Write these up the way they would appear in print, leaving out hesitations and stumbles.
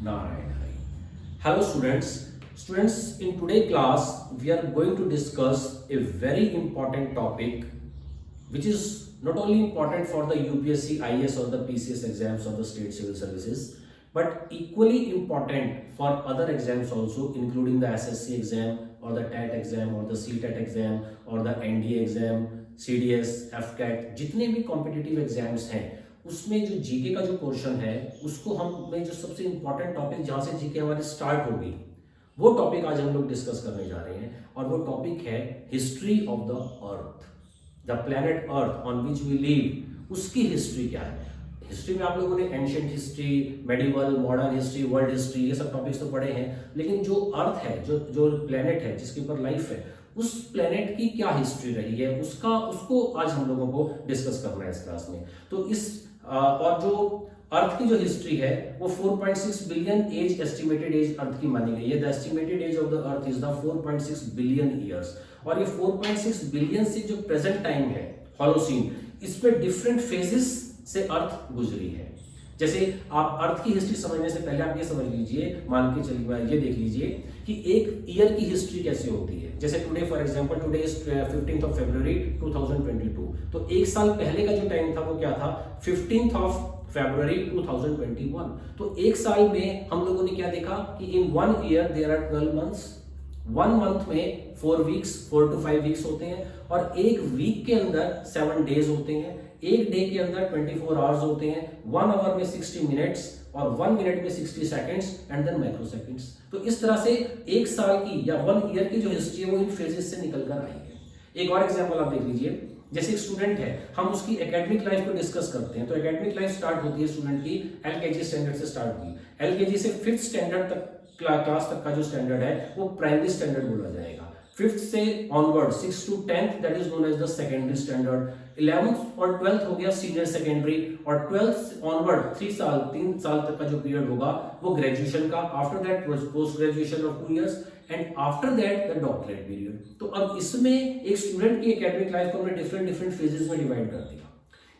Narayan Hari. Hello students. Students, in today's class, we are going to discuss a very important topic which is not only important for the UPSC, IAS or the PCS exams or the state civil services, but equally important for other exams also, including the SSC exam or the TET exam or the CTET exam or the NDA exam, CDS, FCAT, जितने भी competitive exams हैं उसमें जो GK का जो portion है उसको हमें जो सबसे इंपॉर्टेंट टॉपिक जहाँ से जीके हमारी स्टार्ट होगी वो टॉपिक आज हम लोग डिस्कस करने जा रहे हैं और वो टॉपिक है history of the earth, the planet earth on which we live. उसकी हिस्ट्री क्या है? हिस्ट्री में आप लोगों ने ancient history, medieval, modern history, world history, ये सब टॉपिक्स तो पढ़े हैं, लेकिन जो अर्थ है, जो प्लैनेट है जिसके ऊपर लाइफ है, उस प्लेनेट की क्या हिस्ट्री रही है उसको आज हम लोगों को डिस्कस करना है इस क्लास में। तो और जो अर्थ की जो हिस्ट्री है वो 4.6 billion age, estimated age earth की मानी गई है। The estimated age of the earth is the 4.6 billion years. और ये 4.6 बिलियन से जो प्रेजेंट टाइम है होलोसीन, इस पे डिफरेंट फेजेस से अर्थ गुजरी है। जैसे आप अर्थ की हिस्ट्री समझने से पहले आप ये समझ लीजिए, मान के चलिए ये देख लीजिए कि एक ईयर की हिस्ट्री कैसे होती है। जैसे today for example, today is 15th of February 2022, तो एक साल पहले का जो टाइम था वो क्या था? 15th of February 2021। तो एक साल में हम लोगों ने क्या देखा कि in 1 year there are 12 months. 1 month में 4 वीक्स, 4 to 5 वीक्स होते हैं, और एक वीक के अंदर 7 डेज होते हैं, एक डे के अंदर 24 आवर्स होते हैं, 1 आवर में 60 मिनट्स और 1 मिनट में 60 seconds and then microseconds. तो इस तरह से एक साल की या 1 ईयर की जो हिस्ट्री है वो इन फेजेस से निकल कर आई है। एक और एग्जांपल आप देख लीजिए, जैसे एक स्टूडेंट है, हम उसकी एकेडमिक लाइफ को डिस्कस करते हैं। तो एकेडमिक लाइफ स्टार्ट होती है स्टूडेंट की एलकेजी स्टैंडर्ड से स्टार्ट हुई। एलकेजी से 5th स्टैंडर्ड तक क्लास तक का जो स्टैंडर्ड है वो प्राइमरी स्टैंडर्ड बोला जाएगा। 5th से onward 6 to 10th that is known as the secondary standard. 11th और 12th हो गया सीनियर सेकेंडरी, और 12th ऑनवर्ड 3 साल तक का जो पीरियड होगा वो ग्रेजुएशन का। After that post graduation of 2 years and after that the doctorate period. तो अब इसमें एक स्टूडेंट की एकेडमिक लाइफ को हमने डिफरेंट फेजेस में डिवाइड कर दिया।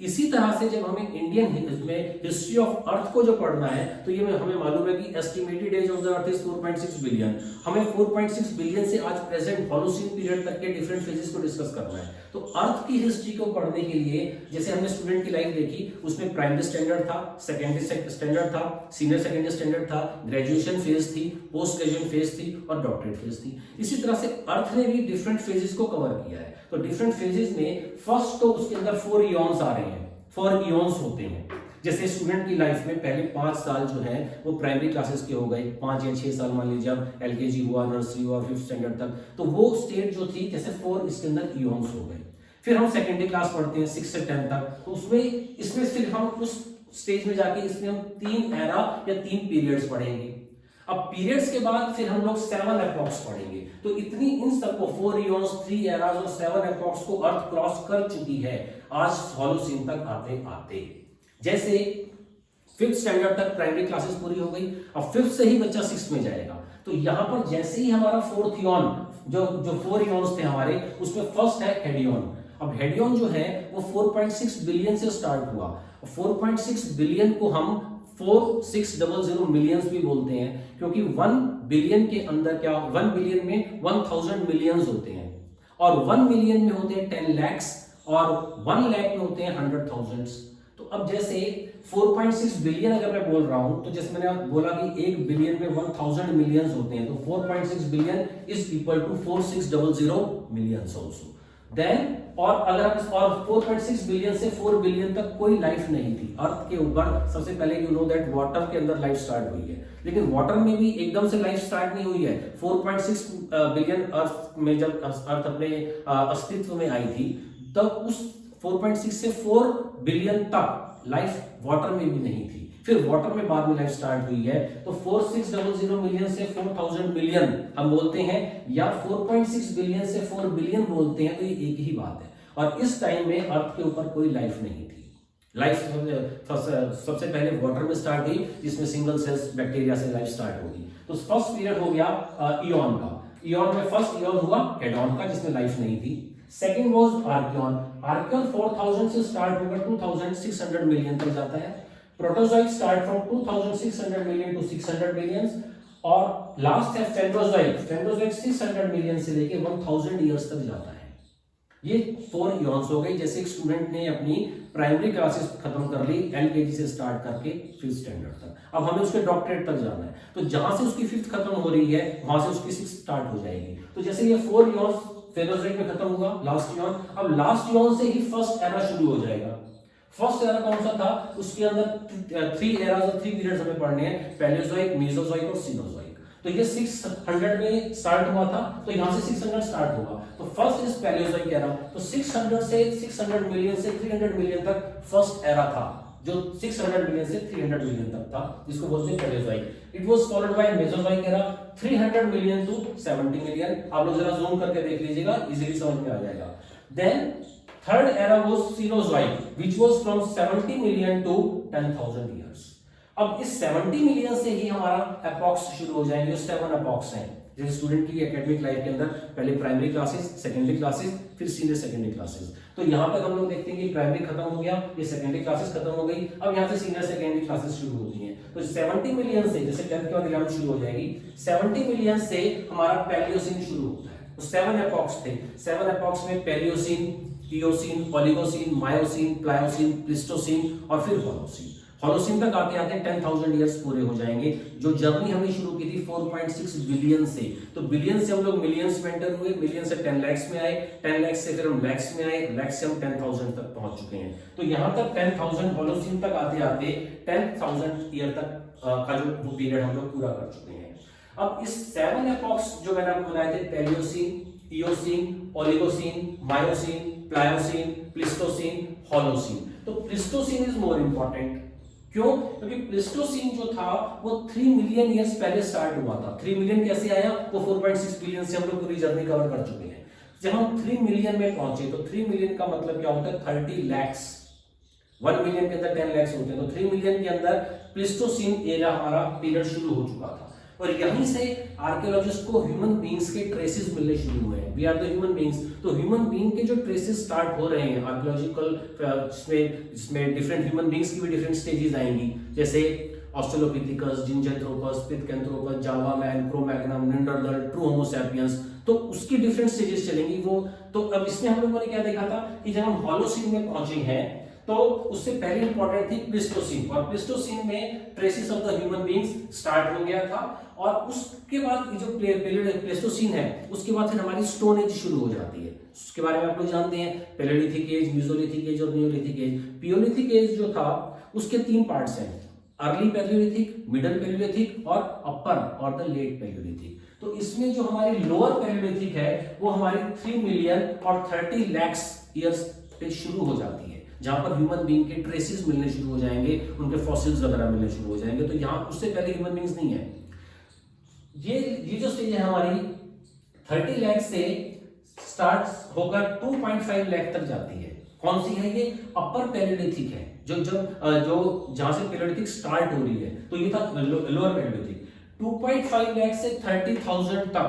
इसी तरह से जब हमें इंडियन में हिस्ट्री ऑफ अर्थ को जो पढ़ना है तो ये हमें मालूम है कि estimated age of the earth is 4.6 billion. हमें 4.6 बिलियन से आज प्रेजेंट होलोसीन पीरियड तक के डिफरेंट फेजेस को डिस्कस करना है। तो अर्थ की हिस्ट्री को पढ़ने के लिए जैसे हमने स्टूडेंट की लाइफ देखी, उसमें प्राइमरी स्टैंडर्ड था, सेकेंडरी स्टैंडर्ड था, सीनियर सेकेंडरी स्टैंडर्ड था, ग्रेजुएशन फेज थी, पोस्ट ग्रेजुएशन फेज थी और डॉक्टरेट फेज थी। इसी तरह से अर्थ ने भी डिफरेंट फेजेस को कवर किया है। तो डिफरेंट फेजेस में फर्स्ट तो उसके अंदर 4 इयॉन्स आ रहे हैं, 4 इयॉन्स होते हैं। जैसे स्टूडेंट की लाइफ में पहले 5 साल जो है वो प्राइमरी क्लासेस के हो गए, 5 या 6 साल मान लीजिए, अब एलकेजी हुआ, नर्सरी हुआ, 5th स्टैंडर्ड तक, तो वो स्टेज जो थी जैसे 4 इसके अंदर इयॉन्स हो गए। फिर हम सेकेंडरी क्लास पढ़ते हैं 6 से 10 तक, तो इसमें फिर हम उस स्टेज में जाके इसमें हम 3 एरा या 3 पीरियड्स पढ़ेंगे। अब पीरियड्स के बाद फिर हम लोग 7 एपॉक्स पढ़ेंगे। तो इतनी इन सबको 4 इयॉन्स, 3 एराज और 7 एपॉक्स को अर्थ क्रॉस कर चुकी है आज होलोसीन तक आते आते। जैसे 5th स्टैंडर्ड तक प्राइमरी क्लासेस पूरी हो गई, अब 5th से ही बच्चा 6th में जाएगा। तो यहां पर जैसे ही हमारा 4th इयॉन, जो 4 इयॉन्स थे हमारे, उसमें फर्स्ट है हेडियन। अब हेडियन जो है वो 4.6 बिलियन से स्टार्ट हुआ। 4.6 बिलियन को हम 4600 मिलियंस भी बोलते हैं, क्योंकि 1 बिलियन के अंदर क्या, 1 बिलियन में 1000 मिलियंस होते हैं, और 1 मिलियन में होते हैं 10 lakhs, और 1 लाख में होते हैं 100,000। तो अब जैसे 4.6 बिलियन अगर मैं बोल रहा हूं, तो जैसे मैंने बोला कि 1 बिलियन में 1000 मिलियंस होते हैं, तो 4.6 billion is equal to 4600 millions also. Then और अगर और 4.6 बिलियन से 4 बिलियन तक कोई लाइफ नहीं थी अर्थ के ऊपर। सबसे पहले यू नो दैट वाटर के अंदर लाइफ स्टार्ट हुई है, लेकिन वाटर में भी एकदम से लाइफ स्टार्ट नहीं हुई है। 4.6 बिलियन अर्थ में जब अर्थ अपने अस्तित्व में आई थी, तब उस 4.6 से 4 बिलियन तक लाइफ वाटर में भी नहीं थी। फिर वाटर में बाद में लाइफ स्टार्ट हुई है। तो 4600 मिलियन से 4000 मिलियन हम बोलते हैं, या 4.6 बिलियन से 4 बिलियन बोलते हैं, तो ये एक ही बात है। और इस टाइम में अर्थ के ऊपर कोई लाइफ नहीं थी। लाइफ सबसे पहले वाटर में स्टार्ट हुई, जिसमें सिंगल सेल्स बैक्टीरिया से लाइफ स्टार्ट होगी। तो फर्स्ट पीरियड हो गया इयॉन का। इयॉन में फर्स्ट इयॉन हुआ हेडॉन का, जिसमें लाइफ नहीं थी। Second was Archaean. आर्कियन 4000 से स्टार्ट होकर 2600 मिलियन तक जाता है। Proterozoic start from 2600 million to 600 million, और लास्ट है फेनोजोइक। फेनोजोइक 600 मिलियन से लेके 1000 ईयर्स तक जाता है। ये 4 इयॉन्स हो गई। जैसे एक स्टूडेंट ने अपनी प्राइमरी क्लासेस खत्म कर ली एलकेजी से स्टार्ट करके 5th स्टैंडर्ड तक, अब हमें उसके डॉक्टरेट तक जाना है, तो जहां से उसकी 5th खत्म हो रही है वहां से उसकी 6th स्टार्ट हो जाएगी। तो जैसे ये 4 इयॉन्स फेनोजोइक में खत्म हुआ, लास्ट इयॉन, अब लास्ट इयॉन से ही फर्स्ट एरा शुरू हो जाएगा। फर्स्ट एरा कौन सा था? उसके अंदर 3 एराज और 3 पीरियड्स हमें पढ़ने हैं, पैलियोजोइक, मेसोजोइक और सीनोजोइक। तो ये 600 में स्टार्ट हुआ था, तो यहां से 600 स्टार्ट होगा। तो फर्स्ट इज पैलियोजोइक एरा। तो 600 से 600 मिलियन से 300 मिलियन तक फर्स्ट एरा था, जो 600 मिलियन से 300 मिलियन तक था, जिसको बोलते हैं Paleozoic. It was followed by Mesozoic era 300 million to 70 million. आप लोग जरा जूम करके देख लीजिएगा, इजीली समझ में आ जाएगा। Then third era was Cenozoic which was from 70 million to 10,000 years. अब इस 70 मिलियन से ही हमारा अप्रॉक्स शुरू हो जाएंगे। 7 अप्रॉक्स हैं जैसे स्टूडेंट की एकेडमिक लाइफ के अंदर, पहले प्राइमरी क्लासेस, सेकेंडरी क्लासेस, फिर सीनियर सेकेंडरी क्लासेस। तो यहाँ तक हम लोग देखते हैं कि प्राइमरी खत्म हो गया, ये सेकेंडरी क्लासेस खत्म हो गई, अब यहाँ से सीनियर सेकेंडरी क्लासेस शुरू होती हैं। तो 70 मिलियन से, जैसे 10th के बाद 11th शुरू हो जाएगी, 70 मिलियन से हमारा पैलियोसिन शुरू होता है। तो 7 एपॉक्स थे। 7 एपॉक्स में Paleocene, Eocene, Oligocene, Miocene, Pliocene, Pleistocene और फिर होलोसिन। होलोसिन तक आते आते 10,000 इयर्स पूरे हो जाएंगे। जो जर्नी हमने शुरू की थी 4.6 बिलियन से, तो बिलियन से हम लोग मिलियंस में एंटर हुए, मिलियन से 10 लाख में आए, 10 लाख से फिर हम लैक्स में आए, लैक्स से हम 10,000 तक पहुंच चुके हैं। तो यहां तक 10,000 होलोसिन तक आते आते 10,000 ईयर तक का जो पीरियड हम लोग पूरा कर चुके हैं। अब इस 7 एपॉक्स जो मैंने आपको बताए थे, Paleocene, Eocene, Oligocene, Miocene, Pliocene, Pleistocene, Holocene. तो प्लिस्टोसिन इज मोर इंपॉर्टेंट। क्यों? क्योंकि प्लिस्टोसिन जो था वो 3 मिलियन ईयर्स पहले स्टार्ट हुआ था। 3 मिलियन कैसे आया? वो 4.6 बिलियन से हम लोग पूरी जर्नी कवर कर चुके हैं। जब हम 3 मिलियन में पहुंचे, तो 3 मिलियन का मतलब क्या होता है? 30 लैक्स। 1 मिलियन के अंदर 10 लैक्स होते हैं, तो 3 मिलियन के अंदर प्लिस्टोसिन एरा हमारा पीरियड शुरू हो चुका था। और यहीं से आर्कियोलॉजिस्ट को ह्यूमन बीइंग्स के ट्रेसेस मिलने शुरू हुए हैं। We are the human beings. तो ह्यूमन बीइंग के जो ट्रेसेस स्टार्ट हो रहे हैं आर्कियोलॉजिकल, जिसमें डिफरेंट ह्यूमन बीइंग्स की भी डिफरेंट स्टेजेस आएंगी, जैसे Australopithecus, Zinjanthropus, Pithecanthropus, Java man, Cro-Magnon, Neanderthal, true Homo sapiens, तो उसकी डिफरेंट स्टेजेस चलेंगी वो। तो अब इसमें हम लोगों ने क्या देखा था कि जब हम होलोसिन में पहुंचे हैं, तो उससे पहले इंपॉर्टेंट थी प्लिस्टोसिन, और प्लिस्टोसिन में traces of the human beings start हो गया था। और उसके बाद जो प्लेस्टोसिन है, उसके बाद फिर हमारी स्टोन एज शुरू हो जाती है। उसके बारे में आप लोग जानते हैं, पैलेलिथिक एज, मेसोलिथिक एज और नियोलिथिक एज। पियोलिथिक एज जो था उसके 3 पार्ट्स हैं, अर्ली पैलियोलिथिक, मिडल पैलियोलिथिक और अपर और द लेट पैलियोलिथिक। तो इसमें जो हमारी लोअर पैलियोलिथिक है वो हमारी 3 मिलियन और 30 लैक्स ईयर्स पे शुरू हो जाती है, जहां पर ह्यूमन बीइंग के ट्रेसेस मिलने शुरू हो जाएंगे, उनके फॉसिल्स वगैरह मिलने शुरू हो जाएंगे। तो यहाँ उससे पहले ह्यूमन बीइंग्स नहीं है। ये जो स्टेज है हमारी 30 लाख से स्टार्ट होकर 2.5 लाख तक जाती है। कौन सी है ये? अपर पैलियोलिथिक है, जो जहां से पैलियोलिथिक स्टार्ट हो रही है। तो ये था लोअर पैलियोलिथिक। 2.5 लाख से 30,000 तक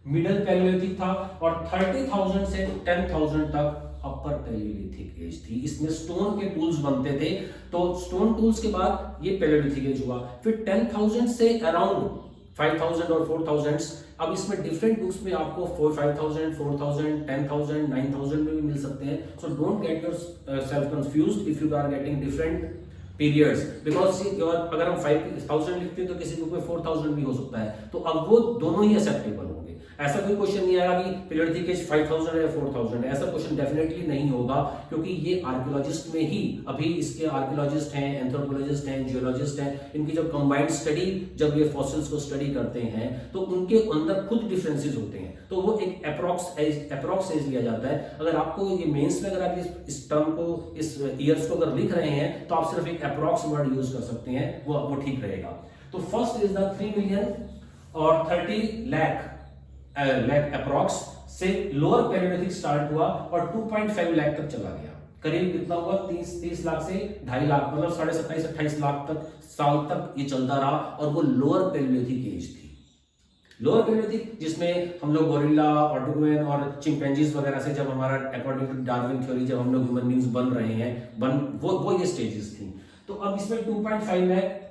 मिडिल पैलियोलिथिक था, और 30,000 से 10,000 तक अपर पैलियोलिथिक एज थी। इसमें स्टोन के टूल्स बनते थे, तो स्टोन टूल्स के बाद ये पैलियोलिथिक एज हुआ। फिर 10,000 से अराउंड 5,000 और 4,000। अब इसमें डिफरेंट बुक्स में आपको 5,000, 4,000, 10,000, 9,000 में भी मिल सकते हैं। So don't get yourself confused if you are getting different periods, because अगर हम 5,000 लिखते हैं तो किसी बुक में 4,000 भी हो सकता है। तो अब वो दोनों ही एक्सेप्टेबल होंगे। ऐसा कोई क्वेश्चन नहीं आएगा कि पीरियडिक एज 5,000 या 4,000 है, ऐसा क्वेश्चन डेफिनेटली नहीं होगा, क्योंकि ये आर्कियोलॉजिस्ट में ही, अभी इसके आर्कियोलॉजिस्ट हैं, एंथ्रोपोलॉजिस्ट हैं, जियोलॉजिस्ट हैं, इनकी जब कंबाइंड स्टडी, जब ये फॉसिल्स को स्टडी करते हैं तो उनके अंदर खुद डिफरेंसेस होते हैं। तो वो एक अप्रॉक्स एज लिया जाता है। अगर आपको ये मेंस में अगर आप इस टर्म को, इस ईयर्स को अगर लिख रहे हैं, तो आप सिर्फ एक अप्रॉक्स वर्ड यूज कर सकते हैं, वो ठीक रहेगा। तो फर्स्ट इज द 3 मिलियन और 30 लाख अप्रॉक्स से लोअर पैलियोलिथिक स्टार्ट हुआ और 2.5 लाख तक चला गया। करीब कितना हुआ? 30 लाख से 2.5 लाख, मतलब 27-28 लाख तक साल तक ये चलता रहा, और वो लोअर पैलियोलिथिक एज थी। लोअर पैलियोलिथिक जिसमें हम लोग गोरिल्ला, ऑर्टोगोन और चिंपैंजीज वगैरह से, जब हमारा अकॉर्डिंग टू डार्विन थ्योरी, जब हम लोग ह्यूमन बीइंग्स बन रहे हैं, वो ये स्टेजेस थी। तो अब इसमें 2.5 लाख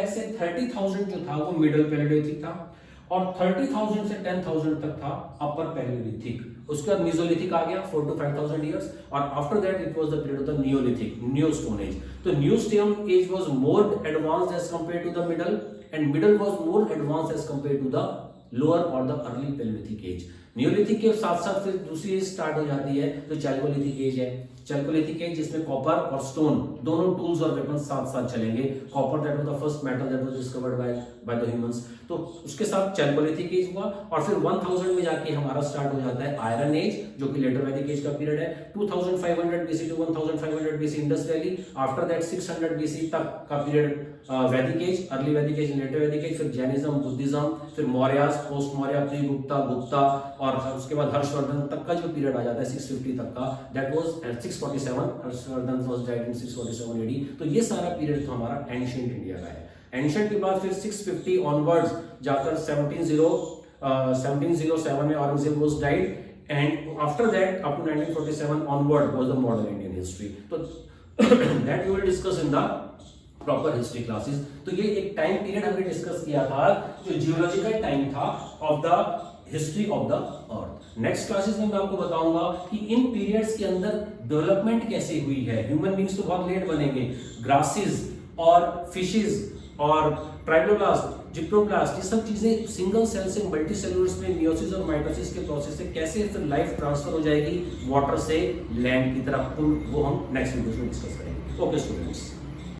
से 30,000 जो था वो मिडिल पैलेयोलिथिक था और 30,000 से 10,000 तक था अपर पैलेयोलिथिक। उसके बाद मेसोलिथिक आ गया 4 to 5,000 इयर्स और after that it was the period of the Neolithic, new stone age. तो new stone age was more advanced age compared to the middle and middle was more advanced age compared to the lower और the early Paleolithic age. Neolithic के साथ साथ फिर दूसरी as start हो जाती है जो चैल्कोलिथिक एज है। चैल्कोलिथिक एज जिसमें कॉपर और स्टोन दोनों टूल्स और वेपन्स साथ साथ चलेंगे। Copper that was the first metal that was discovered by the humans. तो उसके साथ चैल्कोलिथिक एज हुआ और फिर 1000 में जाके हमारा स्टार्ट हो जाता है आयरन एज जो कि लेटर वैदिक एज का पीरियड है। 2500 BC to 1500 BC Indus valley. After that 600 BC तक का period Vedic age, early Vedic age, later Vedic age, फिर जैनिज्म, बुद्धिज्म, फिर मौर्यास, पोस्ट मौर्य, प्री गुप्ता और उसके बाद हर्षवर्धन तक का जो पीरियड आ जाता है 650 तक का, that was 647। Harshvardhan was died in 647 AD। तो ये सारा पीरियड तो हमारा एंशिएंट इंडिया का है। एंशिएंट के बाद फिर 650 ऑनवर्ड्स जाकर 1707 में Aurangzeb was died and after that up to 1947 onward was the modern Indian history. तो that we will discuss in the proper history classes. तो ये एक टाइम पीरियड हमने डिस्कस किया था जो जियोलॉजिकल टाइम था of the history of the earth. Next classes में मैं आपको बताऊंगा कि इन पीरियड्स के अंदर डेवलपमेंट कैसे हुई है। ह्यूमन बींग्स तो बहुत लेट बनेंगे, ग्रासेस और फिशेस और ट्राइब्लोब्लास्ट, जिप्रोब्लास्ट, ये सब चीजें सिंगल सेल से मल्टी सेलुलर्स में मियोसिस और माइटोसिस के प्रोसेस से कैसे फिर लाइफ ट्रांसफर हो जाएगी वाटर से लैंड की तरफ, वो हम नेक्स्ट वीडियो में डिस्कस करेंगे। Okay students.